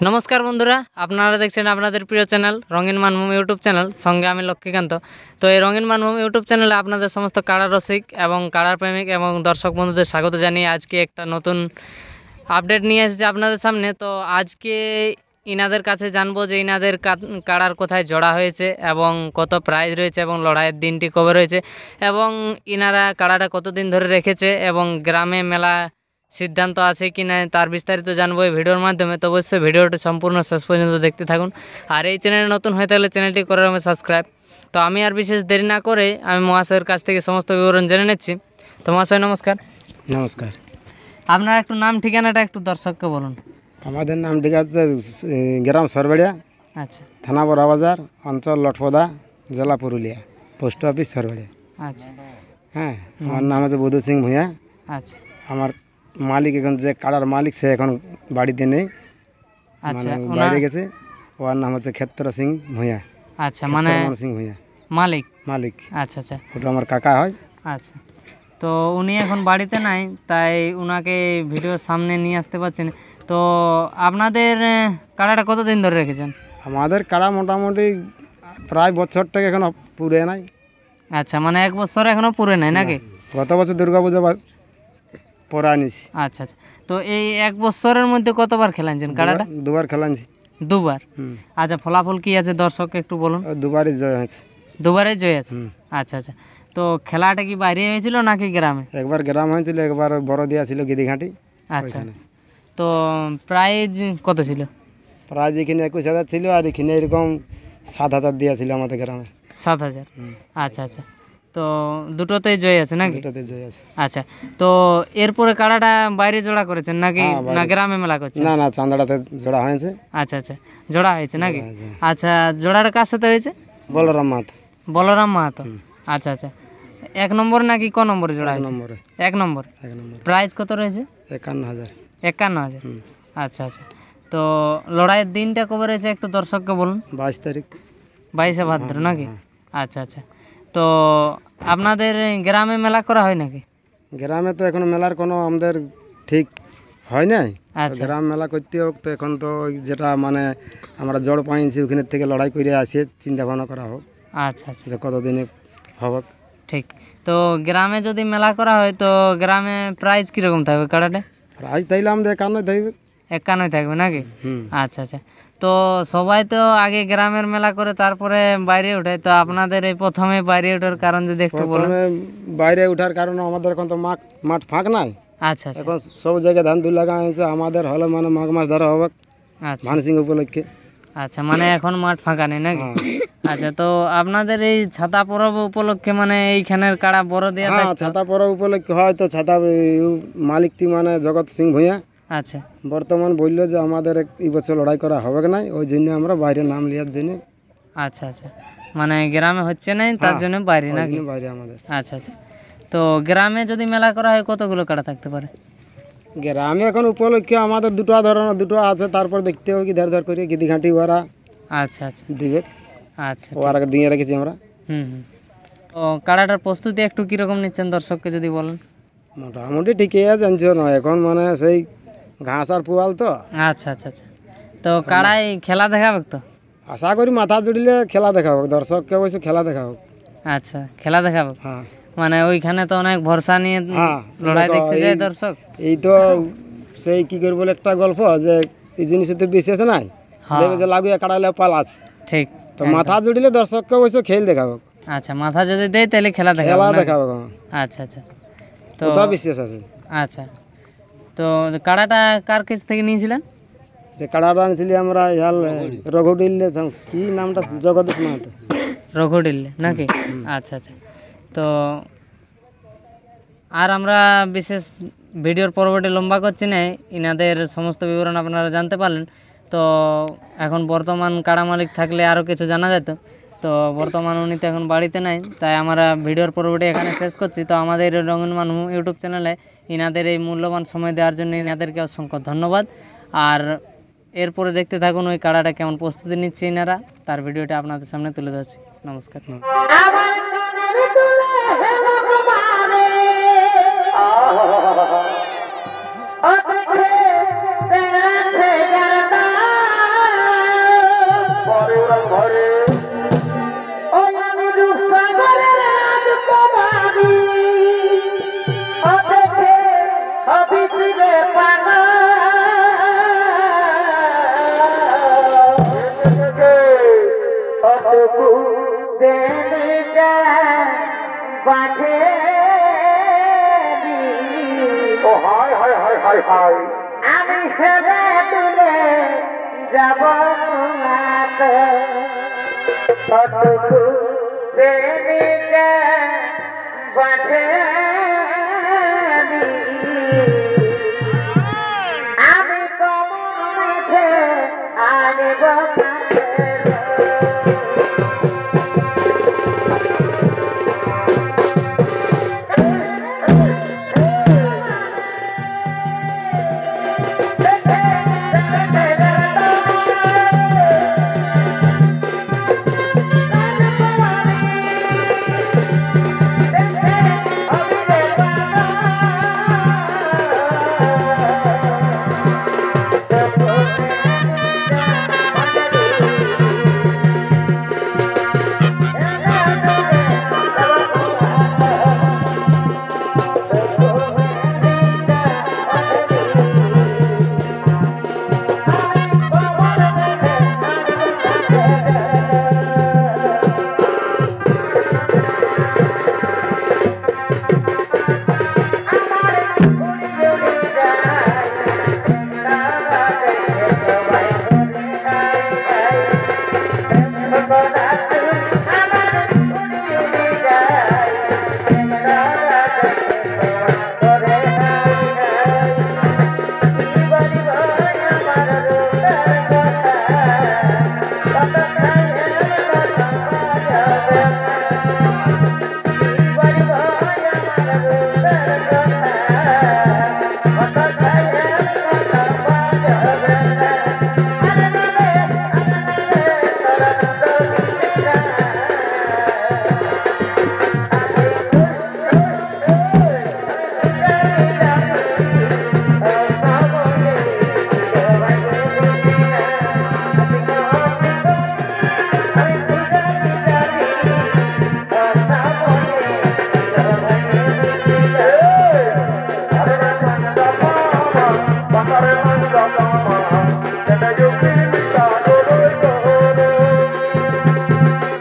नमस्कार बंधुरा আপনারা দেখছেন আপনাদের প্রিয় চ্যানেল রঙিন মানভূমি ইউটিউব চ্যানেল সঙ্গে আমি লক্ষ্মীকান্ত। তো এই রঙিন মানভূমি ইউটিউব চ্যানেলে আপনাদের সমস্ত কাড়া রসিক এবং কাড়ার প্রেমিক এবং দর্শক বন্ধুদের স্বাগত জানিয়ে আজকে একটা নতুন আপডেট নিয়ে এসেছি আপনাদের সামনে। তো আজকে ইনাদের কাছে জানবো যে ইনাদের কাড়ার কোথায় জোড়া হয়েছে এবং কত প্রাইজ রয়েছে এবং লড়াইয়ের দিনটি কবে রয়েছে এবং ইনারা কাড়াটা কতদিন ধরে রেখেছে এবং গ্রামে মেলা সিদ্ধান্ত আছে কি না তার বিস্তারিত জানবো এই ভিডিওর মাধ্যমে। তো অবশ্যই ভিডিওটি সম্পূর্ণ শেষ পর্যন্ত দেখতে থাকুন। আর এই চ্যানেলে নতুন হয়ে থাকলে চ্যানেলটি করে রাখবেন সাবস্ক্রাইব। তো আমি আর বিশেষ দেরি না করে আমি মহাশয়ের কাছ থেকে সমস্ত বিবরণ জেনে নিচ্ছি। তো মহাশয় নমস্কার। নমস্কার। আপনার একটু নাম ঠিকানাটা একটু দর্শককে বলুন। আমাদের নাম ঠিক আছে গ্রাম সরবেড়িয়া, আচ্ছা থানা বড়াবাজার, অঞ্চল লটপদা, জেলা পুরুলিয়া, পোস্ট অফিস সরবেড়িয়া। আচ্ছা হ্যাঁ, আমার নাম হচ্ছে বুধু সিং ভূঁইয়া। আচ্ছা আমার মালিক এখন যে কাড়ার মালিক সে এখন বাড়িতে নেই, আচ্ছা মানে বাইরে গেছে। ওর নাম হচ্ছে ক্ষেত্র সিং ভূঁইয়া। আচ্ছা মানে ক্ষেত্রমোহন সিং ভূঁইয়া মালিক। মালিক। আচ্ছা আচ্ছা ওটা আমার কাকা হয়। আচ্ছা, তো উনি এখন বাড়িতে নাই তাই উনাকে ভিডিওর সামনে নিয়ে আসতে পারছেন। তো আপনাদের কাড়াটা কতদিন ধরে রেখেছেন? আমাদের কাড়া মোটামুটি প্রায় বছরটাকে এখনো পুরে নাই। আচ্ছা মানে এক বছর এখনো পুরে নাই নাকি? গত বছর দুর্গাপূজা পরে আনিছি। আচ্ছা আচ্ছা, তো এই এক বছরের মধ্যে কতবার খেলাইছেন কাড়াটা? দুবার খেলাইছি। দুবার? আচ্ছা, ফলাফল কি আছে দর্শককে একটু বলুন। দুবারই জয় হয়েছে। দুবারই জয় আছে? আচ্ছা আচ্ছা, তো খেলাটা কি বাইরে হয়েছিল নাকি গ্রামে? একবার গ্রাম হয়েছিল, একবার বড় দিয়া ছিল গিদিঘাটি। আচ্ছা, তো প্রাইজ কত ছিল? প্রাইজ এখানে 21,000 ছিল আর এখানে এরকম 7,000 দিয়া ছিল আমাদের গ্রামে। 7,000? আচ্ছা আচ্ছা, তো দুটোতেই জয় আছে নাকি? দুটোতে জয় আছে। আচ্ছা, তো এরপরে কাড়াটা বাইরে জোড়া করেছেন নাকি না গ্রামে মেলা করছেন? না না, চান্দাড়াতে জোড়া হয়েছে। আচ্ছা আচ্ছা, জোড়া হয়েছে নাকি? আচ্ছা, জোড়াটা কার সাথে হয়েছে? বলরাম মাহাতো। বলরাম মাহাতো। আচ্ছা আচ্ছা, এক নম্বর নাকি ক নম্বরে জোড়া হয়েছে? নম্বরে। এক নম্বর। প্রাইজ কত রয়েছে? 51,000। 51,000? আচ্ছা আচ্ছা, তো লড়াইয়ের দিনটা কবে রয়েছে একটু দর্শককে বলুন। 22 তারিখ। 22শে ভাদ্র নাকি? আচ্ছা আচ্ছা, তো আপনাদের গ্রামে মেলা করা হয় নাকি? গ্রামে তো এখন মেলার কোনো আমাদের ঠিক হয় নাই। আচ্ছা, গ্রাম মেলা করতে হোক তো এখন তো ওই যেটা মানে আমরা জড় পাইছি ওখানে থেকে লড়াই করে আসে চিন্তা ভাবনা করা হোক। আচ্ছা আচ্ছা, যে কতদিনে হবে। ঠিক। তো গ্রামে যদি মেলা করা হয় তো গ্রামে প্রাইস কীরকম থাকবে কাড়াটা? প্রাইজ তাইলে আমাদের 51 থাকবে। 51 থাকবে নাকি? আচ্ছা আচ্ছা, তো সবাই তো আগে গ্রামের মেলা করে তারপরে বাইরে ওঠে, তো আপনাদের এই প্রথমে বাইরে ওঠার কারণ যদি একটু বলেন। প্রথমে বাইরে ওঠার কারণে আমাদের এখন তো মাঠ ফাঁক নাই। আচ্ছা আচ্ছা, এখন সব জায়গায় ধান দুল লাগা হয়েছে। আমাদের হলে মানে মাঘ মাস ধরা হবে আচ্ছা ভানসিং উপলক্ষে। আচ্ছা, মানে এখন মাঠ ফাঁকা নেই নাকি? আচ্ছা, তো আপনাদের এই ছাতা পরব উপলক্ষে মানে এইখানের কাড়া বড় দেওয়া? হ্যাঁ, ছাতা পরব উপলক্ষে হয় তো ছাতা মালিকটি মানে জগৎ সিং ভূঁইয়া আচ্ছা, বর্তমান বললো যে আমাদের এই বছর লড়াই করা হবে না, ওই জন্য আমরা বাইরে নাম লিয়ার জন্য। আচ্ছা আচ্ছা, মানে গ্রামে হচ্ছে না তার জন্য বাইরে নাকি? বাইরে আমাদের। আচ্ছা আচ্ছা, তো গ্রামে যদি মেলা করা হয় কতগুলো কাড়া থাকতে পারে? গ্রামে এখন উপলক্ষে আমাদের দুটো আছে, তারপর দেখতে হবে কি ধর করে গিদিঘাটি ওরা। আচ্ছা আচ্ছা, দিবে। আচ্ছা, ওরা দিয়ে রেখেছি আমরা। হুম, তো কাড়াটার প্রস্তুতি একটু কীরকম নিচ্ছেন দর্শককে যদি বলেন। মোটামুটি ঠিকই আছে, জানছো না এখন মানে সেই ঘাস আর পুয়াল তো। আচ্ছা আচ্ছা আচ্ছা, তো কাড়াই খেলা দেখাবে তো? আশা করি মাথা জুড়িলে খেলা দেখাবো, দর্শককে অবশ্য খেলা দেখাবো। আচ্ছা, খেলা দেখাবো। হ্যাঁ, মানে ওইখানে তো অনেক ভরসা নিয়ে লড়াই দেখতে যায় দর্শক। এই তো সেই কি করে বলে একটা গল্প যে এই জিনিসে তো বেশি আছে নাই, দেবে যে লাগুয়ে কাটালে পাল আছে। ঠিক, তো মাথা জুড়িলে দর্শককে অবশ্য খেল দেখাবো। আচ্ছা, মাথা যদি দেয় তাহলে খেলা দেখাবো। আচ্ছা আচ্ছা, তো বিশেষ আছে। আচ্ছা, তো কাড়াটা কার কাছ থেকে নিয়েছিলেন? কাড়াটা আনছিলি আমরা রঘুডিল্লে, কি নামটা, জগদীশ মাহাতো। রঘুডিল্লে নাকি? আচ্ছা আচ্ছা, তো আর আমরা বিশেষ ভিডিওর পরবর্তী লম্বা করছি না, ইনাদের সমস্ত বিবরণ আপনারা জানতে পারলেন। তো এখন বর্তমান কাড়া মালিক থাকলে আরও কিছু জানা যেত, তো বর্তমান উনি তো এখন বাড়িতে নাই, তাই আমরা ভিডিওর পরবর্তী এখানে শেষ করছি। তো আমাদের রঙিন মানভূমি ইউটিউব চ্যানেলে ইনাদের এই মূল্যবান সময় দেওয়ার জন্য ইনাদেরকে অসংখ্য ধন্যবাদ। আর এরপরে দেখতে থাকুন ওই কাড়াটা কেমন প্রস্তুতি নিচ্ছে ইনারা, তার ভিডিওটা আপনাদের সামনে তুলে ধরছি। নমস্কার। Oh, পাঠে ও হয় হয় হয় হয় হয় আমি সেবা তুলে যাব ততটুকু প্রেমিকা পাঠে আমি কমন মাঠে আনব